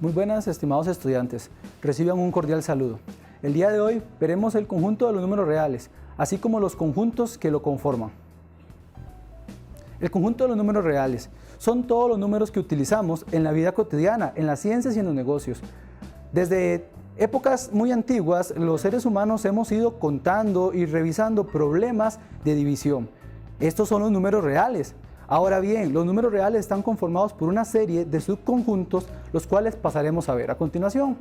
Muy buenas, estimados estudiantes. Reciban un cordial saludo. El día de hoy veremos el conjunto de los números reales, así como los conjuntos que lo conforman. El conjunto de los números reales son todos los números que utilizamos en la vida cotidiana, en las ciencias y en los negocios. Desde épocas muy antiguas, los seres humanos hemos ido contando y revisando problemas de división. Estos son los números reales. Ahora bien, los números reales están conformados por una serie de subconjuntos, los cuales pasaremos a ver a continuación.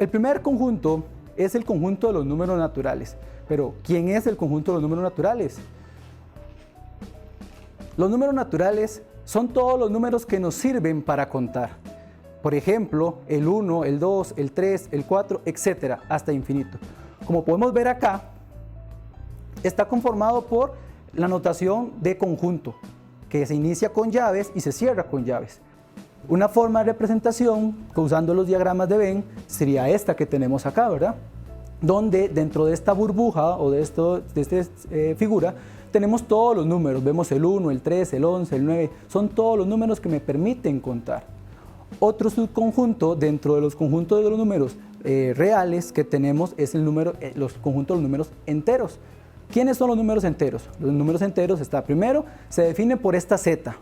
El primer conjunto es el conjunto de los números naturales. Pero, ¿quién es el conjunto de los números naturales? Los números naturales son todos los números que nos sirven para contar. Por ejemplo, el 1, el 2, el 3, el 4, etc. hasta infinito. Como podemos ver acá, está conformado por la notación de conjunto, que se inicia con llaves y se cierra con llaves. Una forma de representación, usando los diagramas de Venn, sería esta que tenemos acá, ¿verdad? Donde dentro de esta burbuja o de esta figura, tenemos todos los números. Vemos el 1, el 3, el 11, el 9. Son todos los números que me permiten contar. Otro subconjunto dentro de los conjuntos de los números reales que tenemos es los conjuntos de los números enteros. ¿Quiénes son los números enteros? Los números enteros se define por esta Z,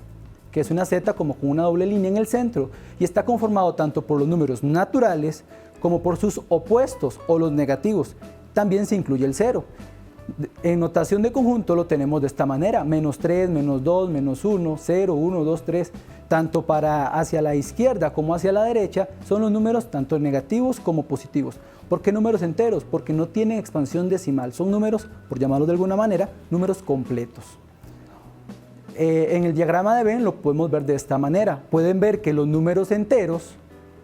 que es una Z como con una doble línea en el centro, y está conformado tanto por los números naturales como por sus opuestos o los negativos. También se incluye el 0. En notación de conjunto lo tenemos de esta manera: menos 3, menos 2, menos 1, 0, 1, 2, 3. Tanto hacia la izquierda como hacia la derecha son los números tanto negativos como positivos. ¿Por qué números enteros? Porque no tienen expansión decimal. Son números, por llamarlos de alguna manera, números completos. En el diagrama de Venn lo podemos ver de esta manera. Pueden ver que los números enteros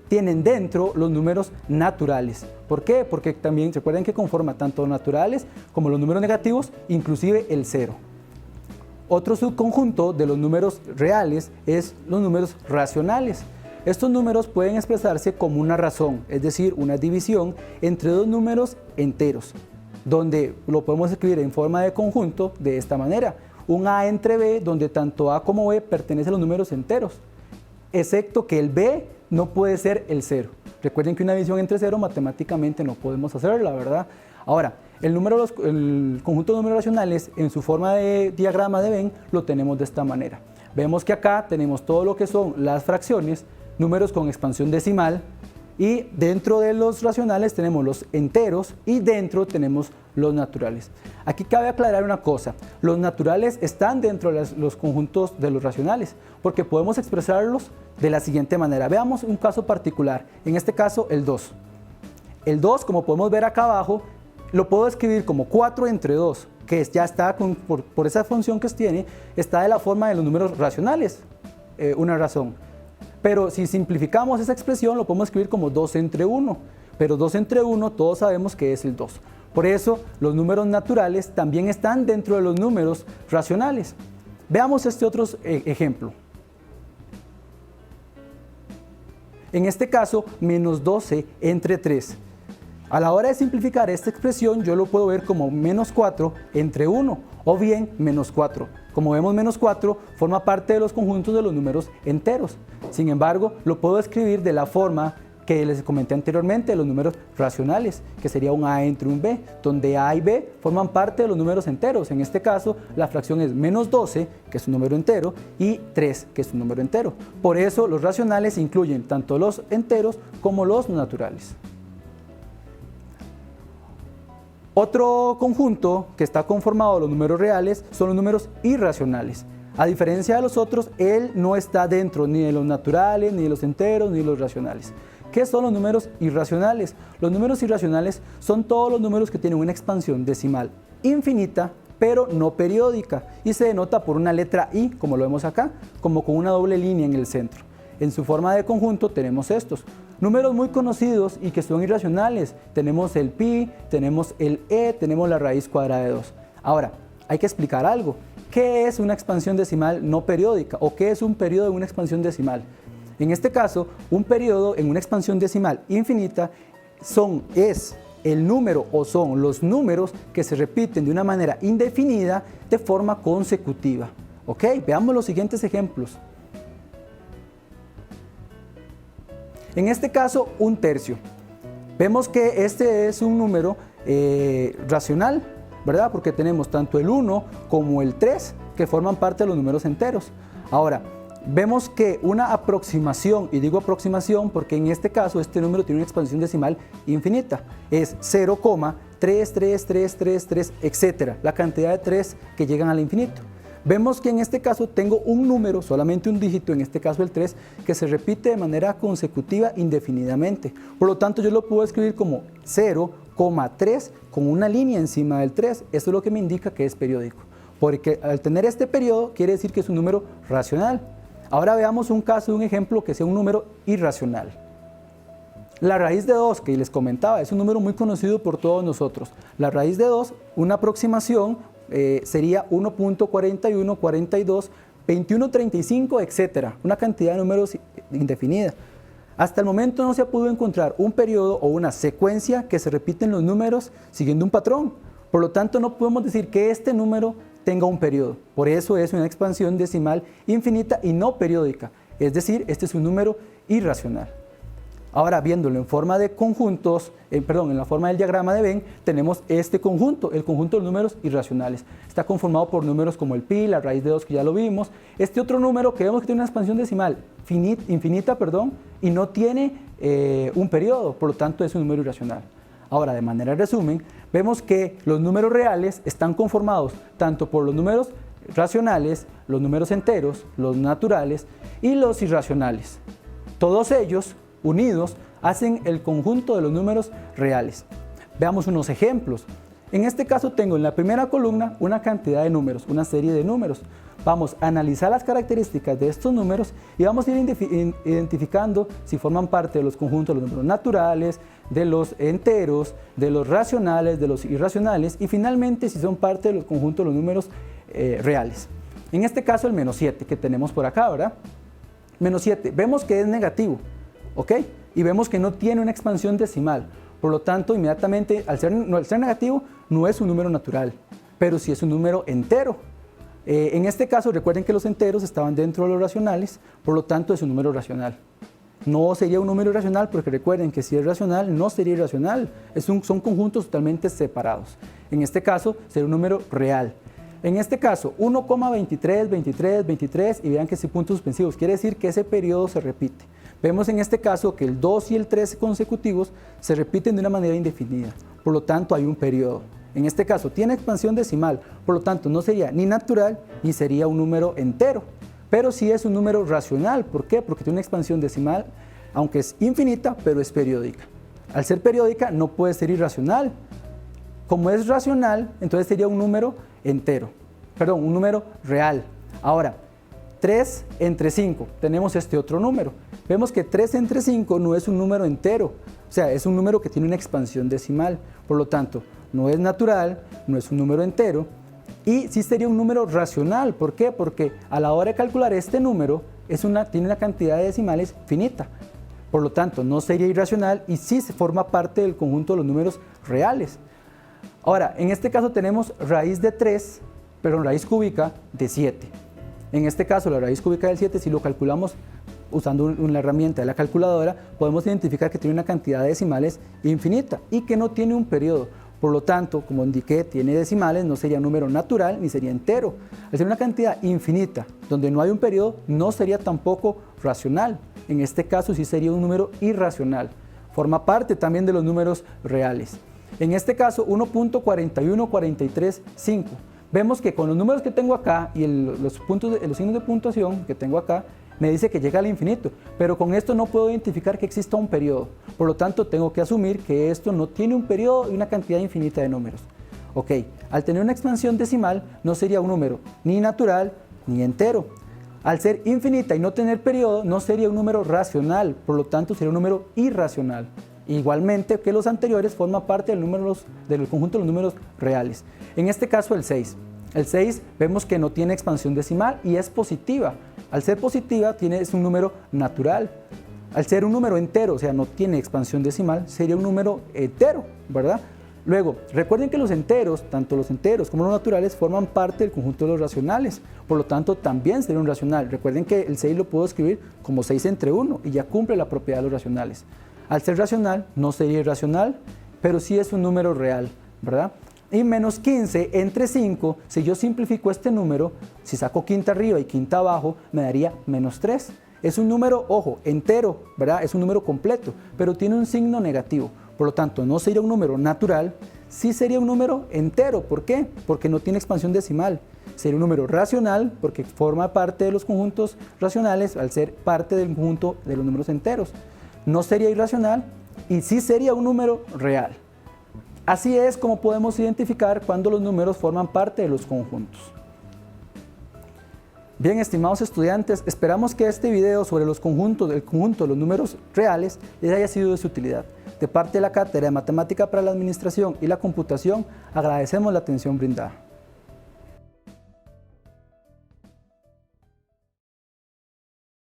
tienen dentro los números naturales. ¿Por qué? Porque también recuerden que conforma tanto los naturales como los números negativos, inclusive el 0. Otro subconjunto de los números reales es los números racionales. Estos números pueden expresarse como una razón, es decir, una división entre dos números enteros, donde lo podemos escribir en forma de conjunto de esta manera: un A entre B, donde tanto A como B pertenecen a los números enteros, excepto que el B no puede ser el 0. Recuerden que una división entre 0 matemáticamente no podemos hacerla, ¿verdad? Ahora, el conjunto de números racionales en su forma de diagrama de Venn lo tenemos de esta manera. Vemos que acá tenemos todo lo que son las fracciones, números con expansión decimal, y dentro de los racionales tenemos los enteros y dentro tenemos los naturales. Aquí cabe aclarar una cosa: los naturales están dentro de los conjuntos de los racionales, porque podemos expresarlos de la siguiente manera. Veamos un caso particular, en este caso el 2. El 2, como podemos ver acá abajo, lo puedo escribir como 4 entre 2, que ya está por esa función que tiene, está de la forma de los números racionales, una razón. Pero si simplificamos esa expresión, lo podemos escribir como 2 entre 1, pero 2 entre 1 todos sabemos que es el 2. Por eso los números naturales también están dentro de los números racionales. Veamos este otro ejemplo. En este caso, menos 12 entre 3. A la hora de simplificar esta expresión, yo lo puedo ver como menos 4 entre 1 o bien menos 4. Como vemos, menos 4 forma parte de los conjuntos de los números enteros. Sin embargo, lo puedo escribir de la forma que les comenté anteriormente de los números racionales, que sería un A entre un B, donde A y B forman parte de los números enteros. En este caso, la fracción es menos 12, que es un número entero, y 3, que es un número entero. Por eso, los racionales incluyen tanto los enteros como los naturales. Otro conjunto que está conformado de los números reales son los números irracionales. A diferencia de los otros, él no está dentro ni de los naturales, ni de los enteros, ni de los racionales. ¿Qué son los números irracionales? Los números irracionales son todos los números que tienen una expansión decimal infinita, pero no periódica, y se denota por una letra I, como lo vemos acá, como con una doble línea en el centro. En su forma de conjunto tenemos estos números muy conocidos y que son irracionales. Tenemos el pi, tenemos el e, tenemos la raíz cuadrada de 2. Ahora, hay que explicar algo. ¿Qué es una expansión decimal no periódica? ¿O qué es un periodo de una expansión decimal? En este caso, un periodo en una expansión decimal infinita es el número o son los números que se repiten de una manera indefinida de forma consecutiva. ¿Ok? Veamos los siguientes ejemplos. En este caso, 1/3. Vemos que este es un número racional, ¿verdad? Porque tenemos tanto el 1 como el 3 que forman parte de los números enteros. Ahora, vemos que una aproximación, y digo aproximación porque en este caso este número tiene una expansión decimal infinita, es 0,33333, etc. La cantidad de 3 que llegan al infinito. Vemos que en este caso tengo un número, solamente un dígito, en este caso el 3, que se repite de manera consecutiva indefinidamente. Por lo tanto, yo lo puedo escribir como 0,3 con una línea encima del 3. Esto es lo que me indica que es periódico. Porque al tener este periodo, quiere decir que es un número racional. Ahora veamos un caso, un ejemplo que sea un número irracional. La raíz de 2, que les comentaba, es un número muy conocido por todos nosotros. La raíz de 2, una aproximación, sería 1.41, 42, 21, 35, etc. Una cantidad de números indefinida. Hasta el momento no se ha podido encontrar un periodo o una secuencia que se repiten los números siguiendo un patrón. Por lo tanto, no podemos decir que este número tenga un periodo. Por eso es una expansión decimal infinita y no periódica. Es decir, este es un número irracional. Ahora, viéndolo en forma de conjuntos, en la forma del diagrama de Venn, tenemos este conjunto, el conjunto de números irracionales. Está conformado por números como el pi, la raíz de 2, que ya lo vimos. Este otro número que vemos que tiene una expansión decimal infinita, y no tiene un periodo, por lo tanto es un número irracional. Ahora, de manera de resumen, vemos que los números reales están conformados tanto por los números racionales, los números enteros, los naturales y los irracionales. Todos ellos unidos hacen el conjunto de los números reales. Veamos unos ejemplos. En este caso tengo en la primera columna una cantidad de números, una serie de números. Vamos a analizar las características de estos números y vamos a ir identificando si forman parte de los conjuntos de los números naturales, de los enteros, de los racionales, de los irracionales y finalmente si son parte del conjunto de los números reales. En este caso el -7 que tenemos por acá, ¿verdad? -7, vemos que es negativo. ¿Ok? Y vemos que no tiene una expansión decimal. Por lo tanto, inmediatamente, al ser negativo, no es un número natural, pero sí es un número entero. En este caso, recuerden que los enteros estaban dentro de los racionales, por lo tanto es un número racional. No sería un número irracional porque recuerden que si es racional, no sería irracional. Son conjuntos totalmente separados. En este caso, sería un número real. En este caso, 1,23, 23, 23, y vean que sí puntos suspensivos, quiere decir que ese periodo se repite. Vemos en este caso que el 2 y el 3 consecutivos se repiten de una manera indefinida, por lo tanto hay un periodo. En este caso tiene expansión decimal, por lo tanto no sería ni natural ni sería un número entero, pero sí es un número racional. ¿Por qué? Porque tiene una expansión decimal, aunque es infinita, pero es periódica. Al ser periódica no puede ser irracional. Como es racional, entonces sería un número entero, perdón, un número real. Ahora, 3 entre 5, tenemos este otro número. Vemos que 3 entre 5 no es un número entero, o sea, es un número que tiene una expansión decimal. Por lo tanto, no es natural, no es un número entero y sí sería un número racional. ¿Por qué? Porque a la hora de calcular este número tiene una cantidad de decimales finita. Por lo tanto, no sería irracional y sí se forma parte del conjunto de los números reales. Ahora, en este caso tenemos raíz de 3, pero raíz cúbica de 7. En este caso, la raíz cúbica del 7, si lo calculamos usando una herramienta de la calculadora, podemos identificar que tiene una cantidad de decimales infinita y que no tiene un periodo. Por lo tanto, como indiqué, tiene decimales, no sería un número natural ni sería entero. Al ser una cantidad infinita, donde no hay un periodo, no sería tampoco racional. En este caso sí sería un número irracional. Forma parte también de los números reales. En este caso, 1.4143,5. Vemos que con los números que tengo acá y los signos de puntuación que tengo acá, me dice que llega al infinito, pero con esto no puedo identificar que exista un periodo. Por lo tanto, tengo que asumir que esto no tiene un periodo y una cantidad infinita de números. Ok, al tener una expansión decimal, no sería un número ni natural ni entero. Al ser infinita y no tener periodo, no sería un número racional, por lo tanto sería un número irracional. Igualmente que los anteriores, forma parte del conjunto de los números reales. En este caso el 6. El 6 vemos que no tiene expansión decimal y es positiva. Al ser positiva es un número natural. Al ser un número entero, o sea, no tiene expansión decimal, sería un número entero, ¿verdad? Luego, recuerden que los enteros, tanto los enteros como los naturales, forman parte del conjunto de los racionales. Por lo tanto, también sería un racional. Recuerden que el 6 lo puedo escribir como 6 entre 1 y ya cumple la propiedad de los racionales. Al ser racional, no sería irracional, pero sí es un número real, ¿verdad? Y menos 15 entre 5, si yo simplifico este número, si saco quinta arriba y quinta abajo, me daría menos 3. Es un número, ojo, entero, ¿verdad? Es un número completo, pero tiene un signo negativo. Por lo tanto, no sería un número natural, sí sería un número entero. ¿Por qué? Porque no tiene expansión decimal. Sería un número racional porque forma parte de los conjuntos racionales al ser parte del conjunto de los números enteros. No sería irracional y sí sería un número real. Así es como podemos identificar cuando los números forman parte de los conjuntos. Bien, estimados estudiantes, esperamos que este video sobre el conjunto de los números reales les haya sido de su utilidad. De parte de la Cátedra de Matemática para la Administración y la Computación, agradecemos la atención brindada.